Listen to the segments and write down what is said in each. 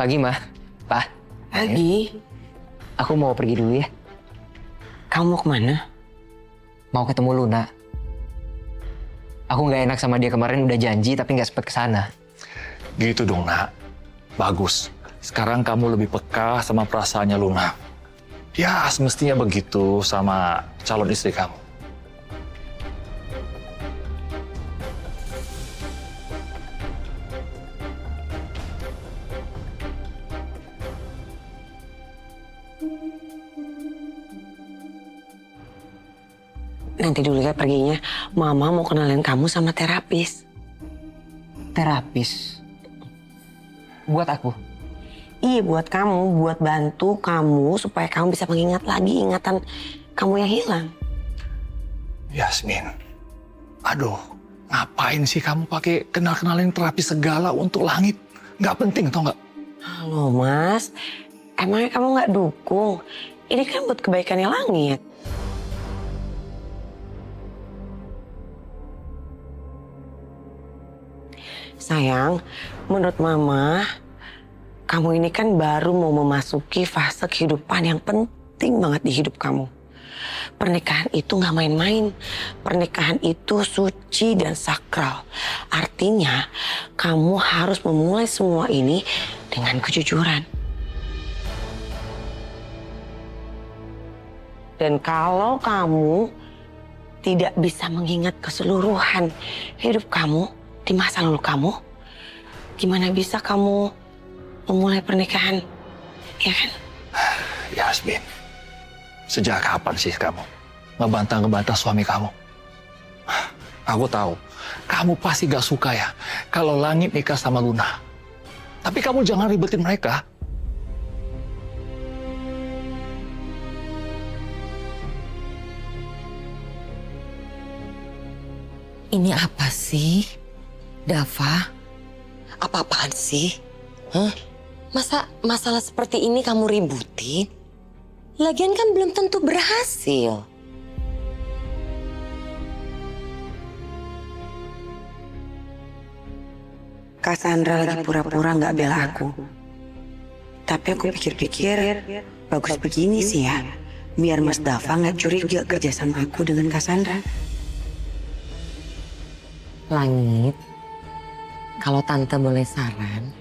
Pagi, Ma. Pa. Pagi. Aku mau pergi dulu ya. Kamu mau kemana? Mau ketemu Luna. Aku nggak enak sama dia kemarin udah janji tapi nggak sempet kesana. Gitu dong, Nak. Bagus. Sekarang kamu lebih peka sama perasaannya Luna. Ya, semestinya begitu sama calon istri kamu. Nanti dulu ya perginya. Mama mau kenalin kamu sama terapis. Terapis. Buat aku. Iya buat kamu, buat bantu kamu supaya kamu bisa mengingat lagi ingatan kamu yang hilang. Yasmin, aduh, ngapain sih kamu pakai kenal-kenalin terapi segala untuk langit? Nggak penting, tau nggak? Halo Mas, emangnya kamu nggak dukung? Ini kan buat kebaikannya langit. Sayang, menurut Mama, kamu ini kan baru mau memasuki fase kehidupan yang penting banget di hidup kamu. Pernikahan itu nggak main-main. Pernikahan itu suci dan sakral. Artinya, kamu harus memulai semua ini dengan kejujuran. Dan kalau kamu tidak bisa mengingat keseluruhan hidup kamu di masa lalu kamu, gimana bisa kamu memulai pernikahan, ya kan? Yasmin, sejak kapan sih kamu ngebantah-ngebantah suami kamu? Aku tahu, kamu pasti gak suka ya kalau Langit nikah sama Luna. Tapi kamu jangan ribetin mereka. Ini apa sih, Dava? Apa-apaan sih? Hah? Masa masalah seperti ini kamu ributin? Lagian kan belum tentu berhasil. Cassandra lagi pura-pura nggak bela aku. Tapi aku pikir-pikir bagus begini sih ya. Biar Mas Dava nggak curiga kerja sama aku dengan Cassandra. Langit, kalau Tante boleh saran,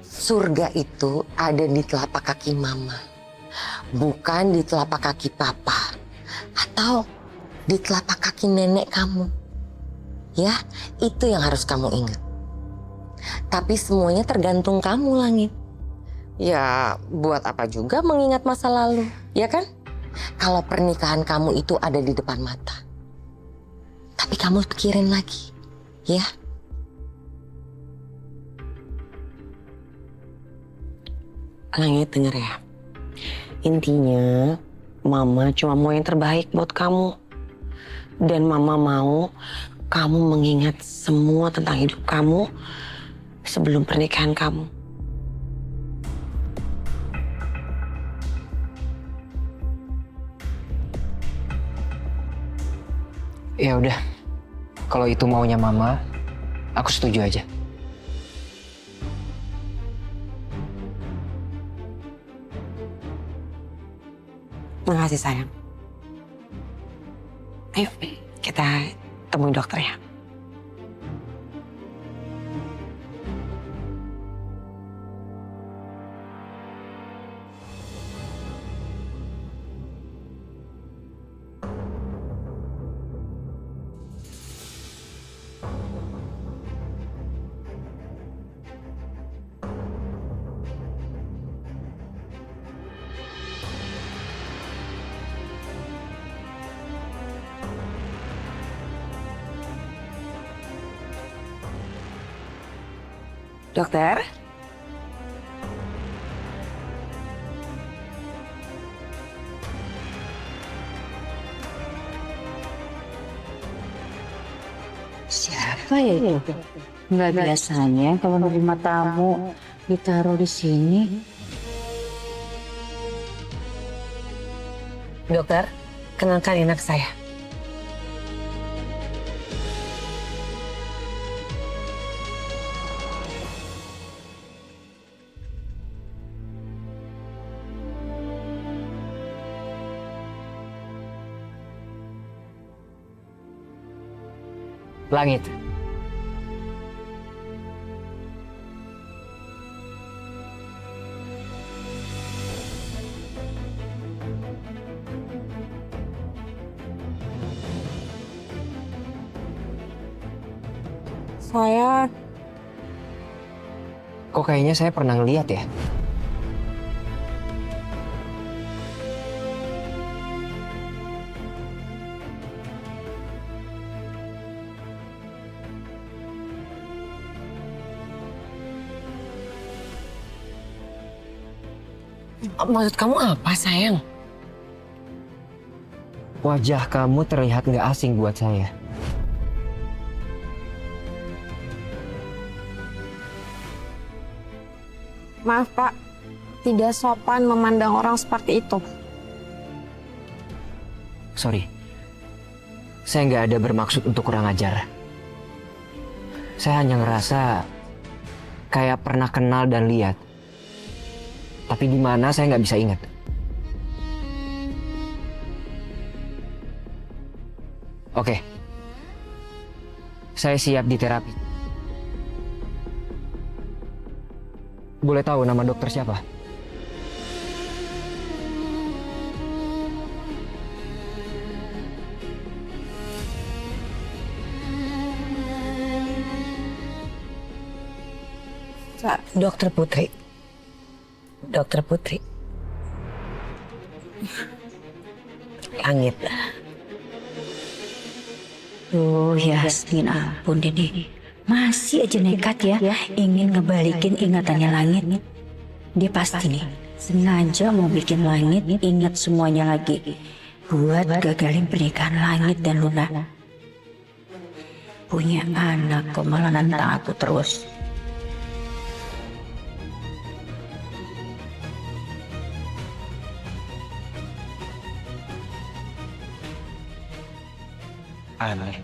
surga itu ada di telapak kaki Mama. Bukan di telapak kaki Papa. Atau di telapak kaki nenek kamu. Ya, itu yang harus kamu ingat. Tapi semuanya tergantung kamu, Langit. Ya, buat apa juga mengingat masa lalu, ya kan? Kalau pernikahan kamu itu ada di depan mata. Tapi kamu pikirin lagi, ya? Langit denger ya. Intinya, Mama cuma mau yang terbaik buat kamu. Dan Mama mau kamu mengingat semua tentang hidup kamu sebelum pernikahan kamu. Ya udah. Kalau itu maunya Mama, aku setuju aja. Makasih sayang. Ayo kita temui dokter ya. Dokter? Siapa ya itu? Nggak biasanya kalau menerima tamu ditaruh di sini. Dokter, kenalkan anak saya. Langit. Saya Kok kayaknya saya pernah ngeliat ya? maksud kamu apa sayang? Wajah kamu terlihat nggak asing buat saya. Maaf Pak, tidak sopan memandang orang seperti itu. Sorry, saya nggak ada bermaksud untuk kurang ajar. Saya hanya ngerasa kayak pernah kenal dan lihat. Tapi di mana saya nggak bisa ingat. Oke, saya siap di terapi. Boleh tahu nama dokter siapa? Dokter Putri. Dokter Putri. Langit. Tuh Yasmin, ampun Dede. Masih aja nekat ya, ingin ngebalikin ingatannya Langit. Dia pasti nih, sengaja mau bikin Langit ingat semuanya lagi. Buat gagalin pernikahan Langit dan Luna. Punya anak kok malah nantang aku terus. Aneh.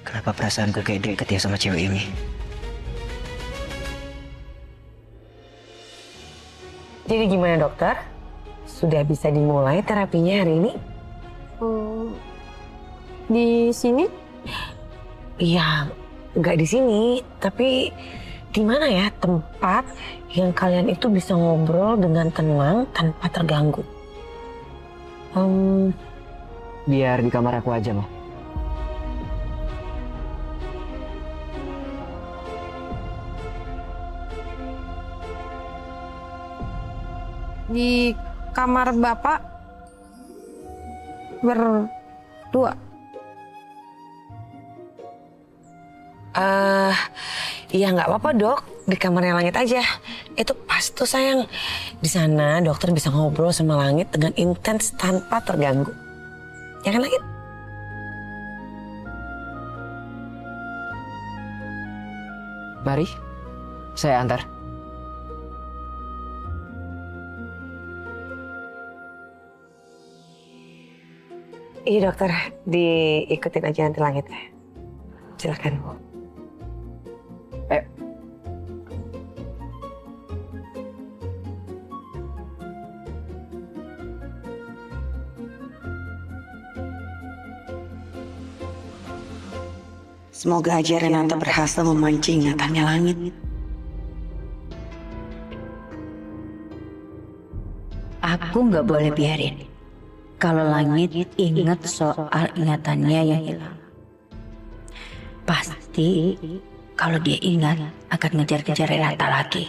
Kenapa perasaanku kayak deket ya sama cewek ini? Jadi gimana dokter? Sudah bisa dimulai terapinya hari ini? Di sini? Iya, nggak di sini, tapi di mana ya tempat yang kalian itu bisa ngobrol dengan tenang tanpa terganggu? Biar di kamar aku aja, mah. Di kamar Bapak berdua. Iya nggak apa-apa dok, di kamarnya Langit aja. Itu pas tuh sayang. Di sana dokter bisa ngobrol sama Langit dengan intens tanpa terganggu. Ya kan Langit? Mari, saya antar. Iya dokter, diikutin aja nanti Langit. Silakan. Semoga aja Renata berhasil memancing ingatannya Langit. Aku nggak boleh biarin kalau Langit ingat soal ingatannya yang hilang. Pasti kalau dia ingat akan ngejar-kejar Renata lagi.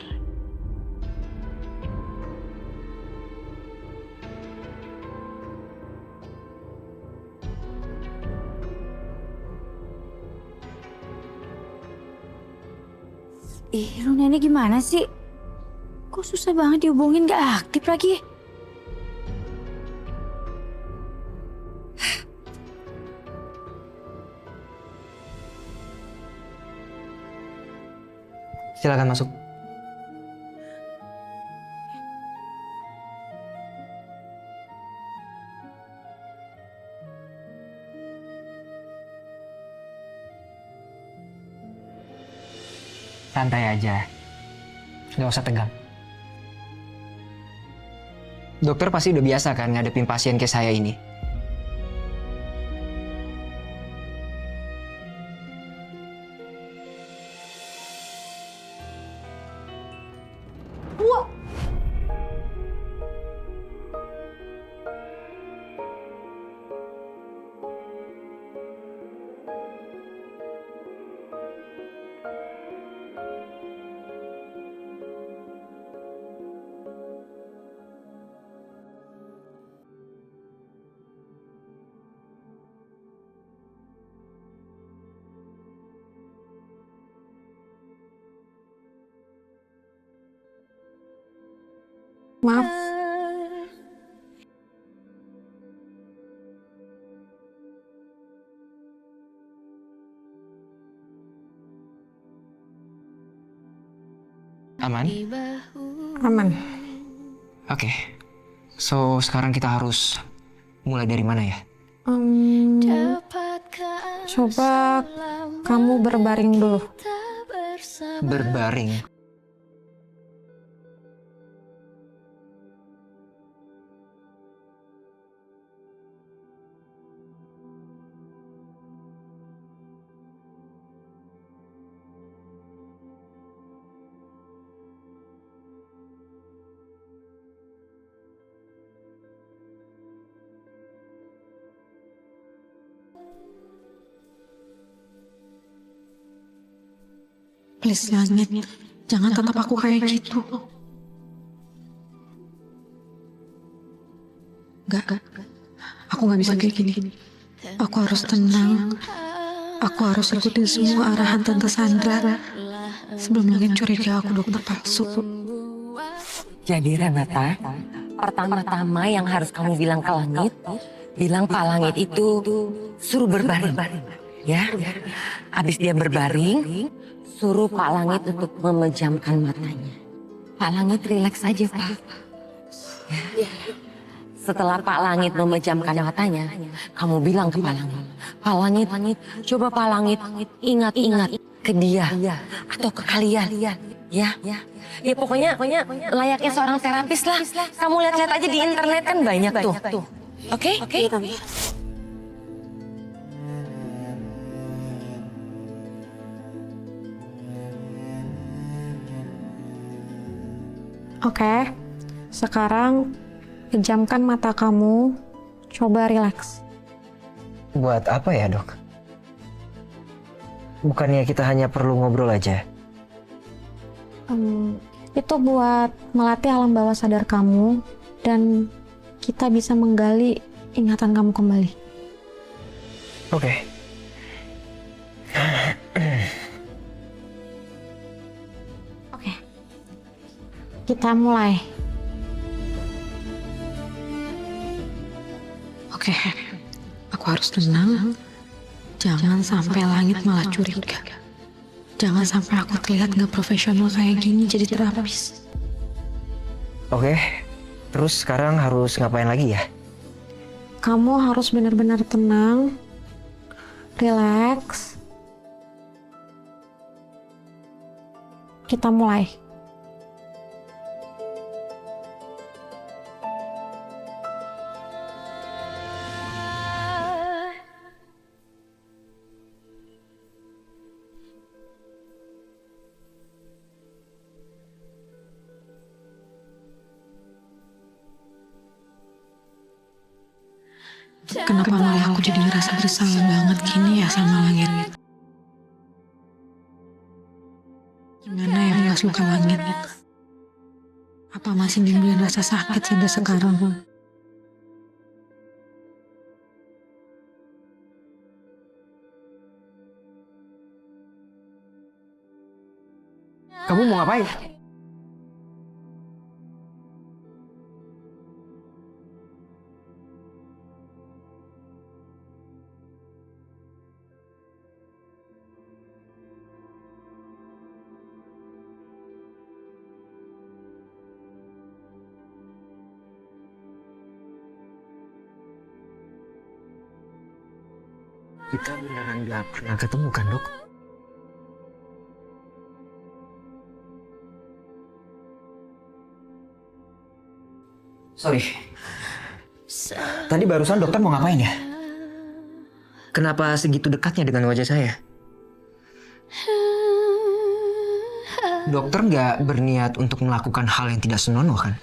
Luna ini gimana sih? Kok susah banget dihubungin, gak aktif lagi? Silakan masuk. Santai aja. Nggak usah tegang. Dokter pasti udah biasa kan ngadepin pasien kayak saya ini. Aman? Aman. Oke. So, sekarang kita harus mulai dari mana ya? Coba kamu berbaring dulu. Berbaring. Please Langit, jangan tatap aku kayak gitu. Gak, aku gak bisa kayak gini. Aku harus tenang. Aku harus ikutin semua arahan Tante Sandra. Sebelum Langit curiga aku dokter palsu. Jadi Renata, pertama-tama yang harus kamu bilang ke Langit, bilang Pak Langit itu suruh berbaring. Ya, habis dia berbaring, suruh Pak Langit untuk memejamkan matanya. Pak Langit rileks aja, Pak. Ya. Setelah Pak Langit memejamkan matanya, kamu bilang ke Pak Langit, coba Pak Langit ingat-ingat ke dia atau ke kalian. Ya pokoknya layaknya seorang terapis lah. Kamu lihat-lihat aja di internet kan banyak tuh. Oke? Oke, sekarang pejamkan mata kamu. Coba rileks. Buat apa ya, Dok? Bukannya kita hanya perlu ngobrol aja? Itu buat melatih alam bawah sadar kamu dan kita bisa menggali ingatan kamu kembali. Oke. Oke. Kita mulai. Oke. Aku harus tenang. Jangan sampai Langit malah curiga. Jangan sampai aku terlihat nggak profesional kayak gini jadi terapis. Oke. Terus sekarang harus ngapain lagi ya? Kamu harus benar-benar tenang, relax. Kita mulai. Kenapa malah aku jadi ngerasa bersalah banget gini ya sama Langit? Gimana ya bekas luka Langit? Apa masih nimbulin rasa sakit sampai sekarang? Kamu mau ngapain? Kita beneran gak pernah ketemu kan, Dok? Sorry. Tadi barusan dokter mau ngapain ya? Kenapa segitu dekatnya dengan wajah saya? Dokter nggak berniat untuk melakukan hal yang tidak senonoh kan?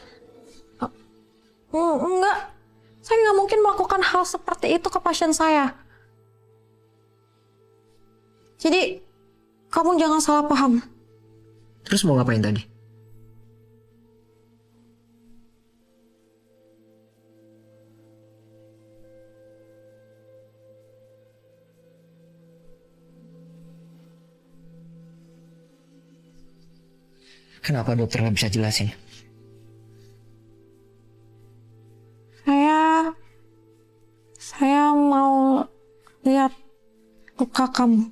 Enggak. Saya nggak mungkin melakukan hal seperti itu ke pasien saya. Jadi, kamu jangan salah paham. Terus mau ngapain tadi? Kenapa dokter nggak bisa jelasin? Saya mau lihat luka kamu.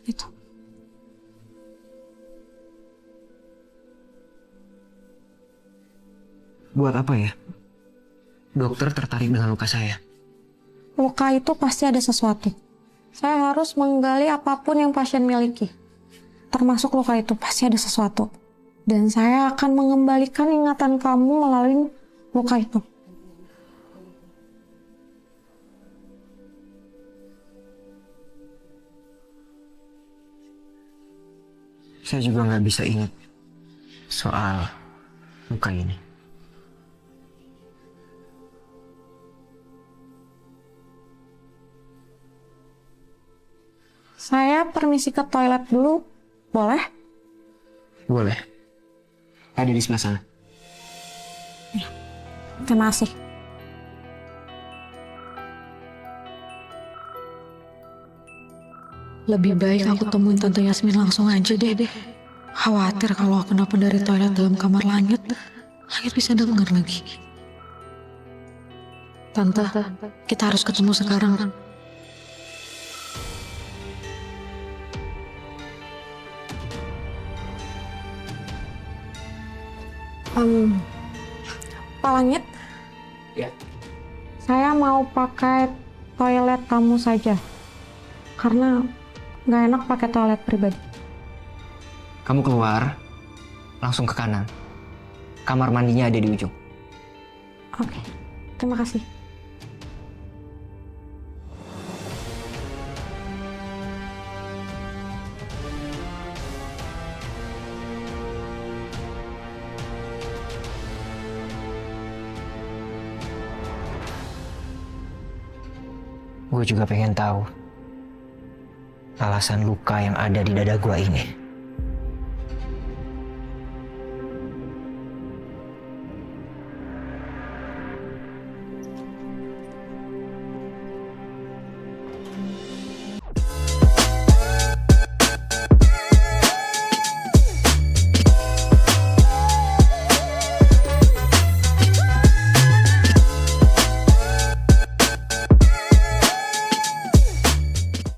Itu. Buat apa ya? Dokter tertarik dengan luka saya. Luka itu pasti ada sesuatu. Saya harus menggali apapun yang pasien miliki. Termasuk luka itu pasti ada sesuatu. Dan saya akan mengembalikan ingatan kamu melalui luka itu. Saya juga nggak bisa ingat soal luka ini. Saya permisi ke toilet dulu, boleh? Boleh. Ada di sebelah sana. Terima kasih. Lebih baik aku temuin Tante Yasmin langsung aja deh. Khawatir kalau aku nelpon dari toilet dalam kamar Langit bisa denger lagi. Tante, kita harus ketemu sekarang. Pak Langit? Ya. Saya mau pakai toilet tamu saja. Karena nggak enak pakai toilet pribadi. Kamu keluar, langsung ke kanan. Kamar mandinya ada di ujung. Oke, terima kasih. Gue juga pengen tahu alasan luka yang ada di dada gue ini.